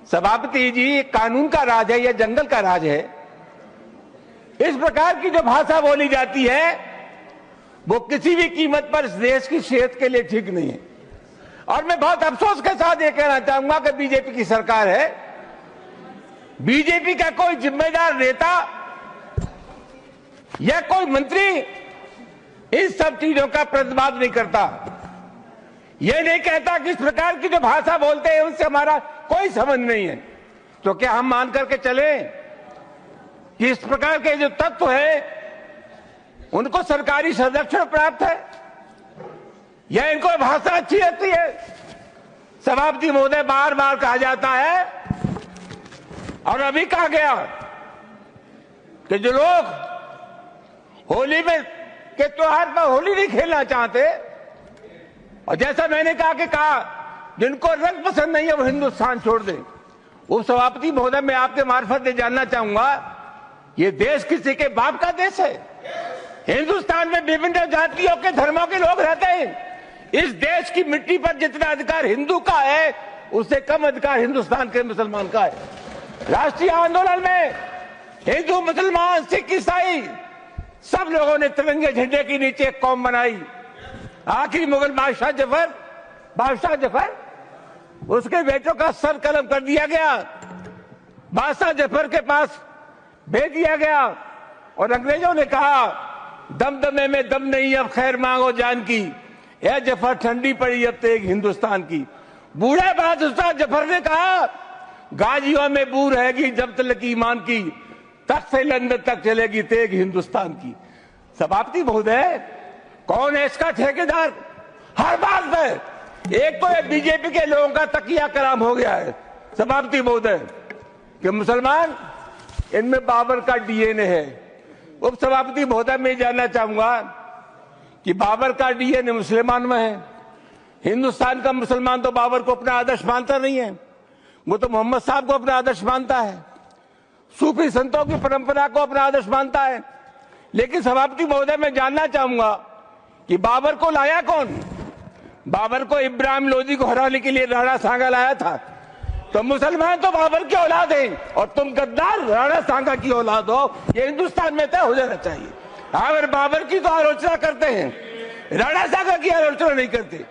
सभापति जी, ये कानून का राज है या जंगल का राज है? इस प्रकार की जो भाषा बोली जाती है वो किसी भी कीमत पर इस देश की सेहत के लिए ठीक नहीं है। और मैं बहुत अफसोस के साथ ये कहना चाहूंगा कि बीजेपी की सरकार है, बीजेपी का कोई जिम्मेदार नेता या कोई मंत्री इन सब चीजों का प्रतिवाद नहीं करता। यह नहीं कहता कि इस प्रकार की जो भाषा बोलते हैं उनसे हमारा कोई संबंध नहीं है। तो क्या हम मान करके चले कि इस प्रकार के जो तत्व है उनको सरकारी संरक्षण प्राप्त है या इनको भाषा अच्छी लगती है? सभापति महोदय, बार बार कहा जाता है और अभी कहा गया कि जो लोग होली में के त्योहार पर होली नहीं खेलना चाहते, और जैसा मैंने कहा जिनको रंग पसंद नहीं है वो हिंदुस्तान छोड़ दें। उप सभापति महोदय, मैं आपके मार्फत से जानना चाहूंगा, ये देश किसी के बाप का देश है? हिंदुस्तान में विभिन्न जातियों के धर्मों के लोग रहते हैं। इस देश की मिट्टी पर जितना अधिकार हिंदू का है उससे कम अधिकार हिंदुस्तान के मुसलमान का है। राष्ट्रीय आंदोलन में हिंदू, मुसलमान, सिख, ईसाई सब लोगों ने तिरंगे झंडे के नीचे एक कौम बनाई। आखिरी मुगल बादशाह जफर उसके बेटों का सर कलम कर दिया गया, बादशाह जफर के पास भेज दिया गया और अंग्रेजों ने कहा दमदमे में दम नहीं, अब खैर मांगो जान की, यह जफर ठंडी पड़ी अब तेग हिंदुस्तान की। बूढ़े बादशाह जफर ने कहा गाजियों में बू रहेगी जब तक ईमान की, तख्त से लंदन तक चलेगी तेग हिंदुस्तान की। सभापति महोदय, कौन है इसका ठेकेदार? हर बात पे एक तो ये बीजेपी के लोगों का तकिया कलाम हो गया है सभापति महोदय कि मुसलमान, इनमें बाबर का डीएनए है। उप सभापति महोदय, मैं जानना चाहूंगा कि बाबर का डीएनए मुसलमान में है। हिंदुस्तान का मुसलमान तो बाबर को अपना आदर्श मानता नहीं है, वो तो मोहम्मद साहब को अपना आदर्श मानता है, सूफी संतों की परंपरा को अपना आदर्श मानता है। लेकिन सभापति महोदय, मैं जानना चाहूंगा कि बाबर को लाया कौन? बाबर को इब्राहिम लोदी को हराने के लिए राणा सांगा लाया था। तो मुसलमान तो बाबर की औलाद है और तुम गद्दार राणा सांगा की औलाद हो, ये हिंदुस्तान में तय हो जाना चाहिए। अगर बाबर की तो आलोचना करते हैं, राणा सांगा की आलोचना नहीं करते।